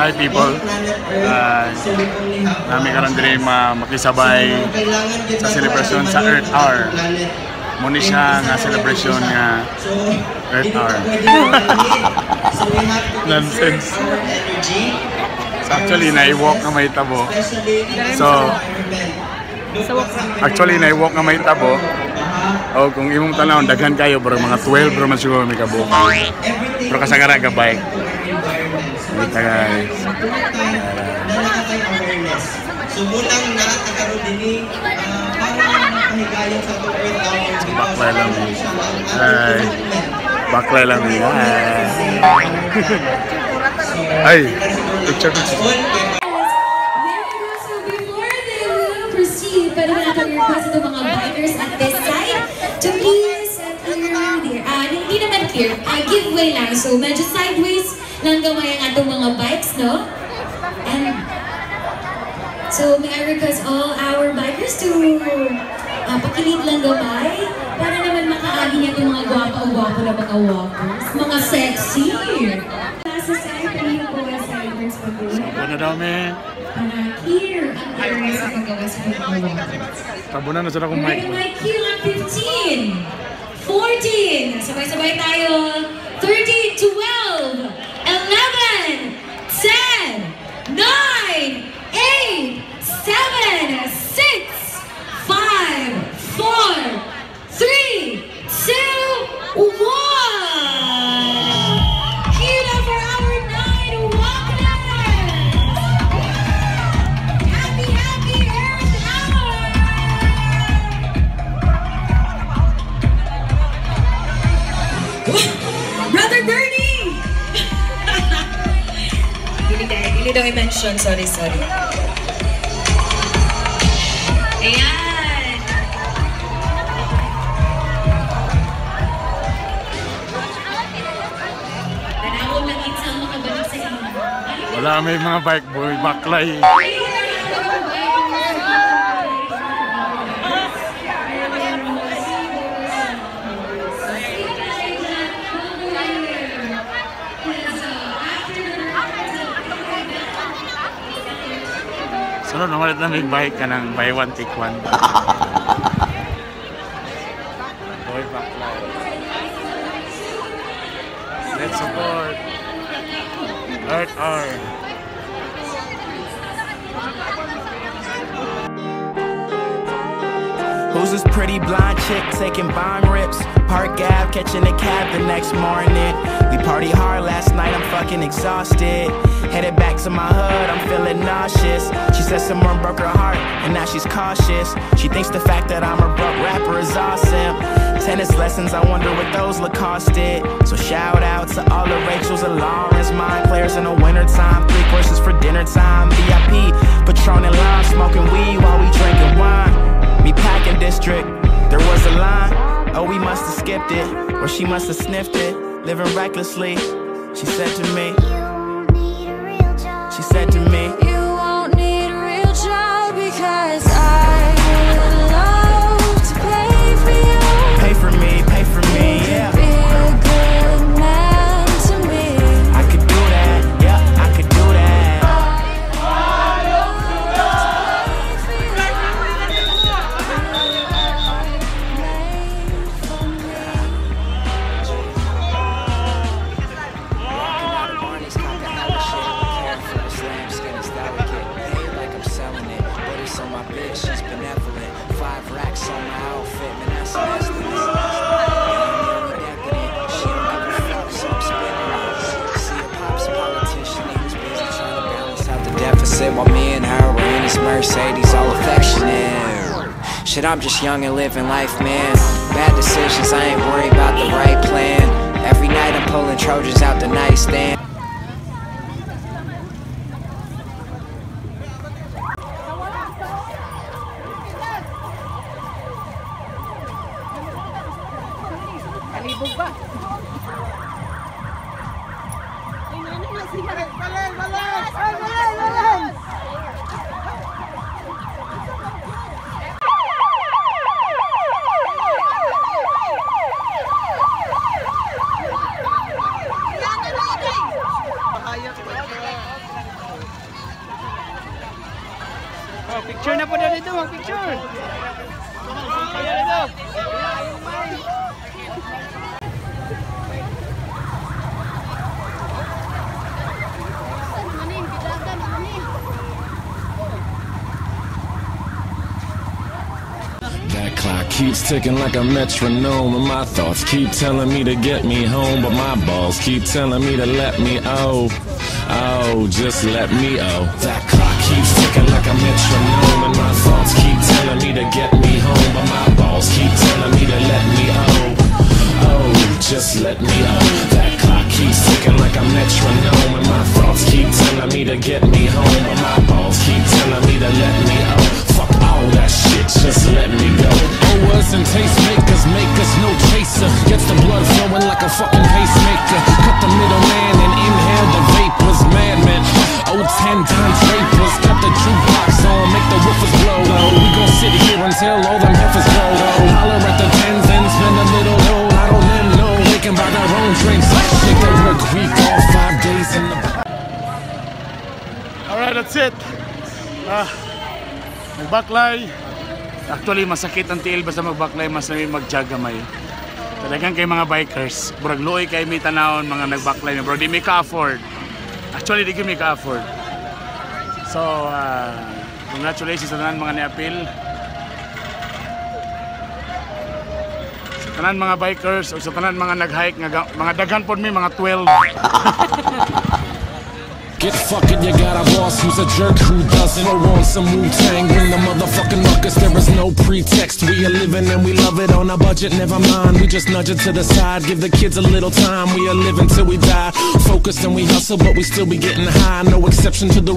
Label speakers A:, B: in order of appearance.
A: hi people. Nami karon diri makisabay sa celebration sa Earth Hour. Muna siya nga celebration nga Earth Hour. Nonsense. So actually na-walk na may tabo. So actually na-walk na may tabo. O kung imong tanaw daghan kayo pero mga 12 pero man siguro may kabo. Pero kasagara ka bike. Kita guys.
B: So munang nakakaroon din para makahigayon sa Earth Hour.
A: Baklay lang. Ay. Baklay lang. Ay. Picture.
C: Pwede na natin request itong mga bikers at this side to please clear there. Hindi naman clear, giveaway lang. So medyo sideways lang gamay ang atong mga bikes, no? And so may I request all our bikers to pakilit lang gamay para naman makaagi niya itong mga gwapo-gwapo na mga walkers. Mga sexy! Nasa side, kanina po ang siders pa po.
A: Ano daw, man?
C: Here ang area sa paggawas ng walkers.
A: Tabunan na sila kung mic.
C: Mic here ang 15, 14, sabay-sabay tayo, 13, 12, 11, 10, 9, 8, 7, 6, 5, 4, 3, 2, 1. Cue up for our night walkers! Happy, happy Earth Hour! Brother Bernie! Dili daw i-mention. Sorry. Ayan! Tanawag lang insang makabalik sa inyo.
A: Wala may mga bike boy, baklay. So, namalit na may bike ka ng buy one, take one. Boy, baklay. Let's support Earth Hour.
D: Who's this pretty blonde chick taking bomb rips? Park Ave, catching a cab the next morning. We party hard last night, I'm fucking exhausted. Headed back to my hood, I'm feeling nauseous. She said someone broke her heart, and now she's cautious. She thinks the fact that I'm a broke rapper is awesome. Tennis lessons, I wonder what those Lacoste did. So shout out to all the Rachels and Lawrence, mind players in the wintertime. 3 courses for dinner time, VIP, Patron and lime, smoking weed while we drinking wine. Me packing district, there was a line. Oh, we must have skipped it, or she must have sniffed it. Living recklessly, she said to me. She said to me,
E: you won't need a real job because I would love to pay for you.
D: Pay for me, yeah.
E: Be a good man to me.
D: I could do that, yeah, I could do that.
F: She's benevolent. 5 racks on my outfit, man, that's nasty. She don't give a fuck, so I'm spinning it. See a pops politician, he was busy trying to balance out the deficit while me and her were in his Mercedes, all affectionate. Shit, I'm just young and living life, man. Bad decisions, I ain't worried about the right plan. Every night I'm pulling Trojans out the nightstand.
G: Oh, picture na po na dito, mag-picture.
H: That clock keeps ticking like a metronome, and my thoughts keep telling me to get me home, but my balls keep telling me to let me just let me That clock keeps ticking like a metronome, and my thoughts keep telling me to get me home, but my balls keep telling me to let me just let me That clock keeps ticking like a metronome, and my thoughts keep telling me to get me home, but my balls keep telling me to let me Fuck all that shit, just let me go. Owers and tastemakers make us no chaser. Gets the blood flowing like a fucking pacemaker. Cut the middleman and inhale the vapors. Madman, 10 times rapers. Got the jukebox on, make the woofers blow. We gon' sit here until all them heifers go. Holler at the tens and spend a little dough. I don't them know they can buy their own drinks. Take the work week off 5 days in the.
A: Alright, that's it. Magbaklay. Actually, masakit ang tiil basta magbaklay, mas namin mag-jog gamay. Talagang kay mga bikers, burag luoy kay may tanawon mga nagbaklay, bro, di may ka-afford. Actually, di may ka-afford. So, congratulations sa tanan mga ni-appeal. Sa tanan mga bikers o sa tanan mga nag-hike, mga daghan po may mga 12.
H: Get fucking, you got a boss who's a jerk who doesn't throw on some Wu-Tang. Bring the motherfucking ruckus, there is no pretext. We are living and we love it on a budget, never mind. We just nudge it to the side, give the kids a little time. We are living till we die, focused and we hustle, but we still be getting high. No exception to the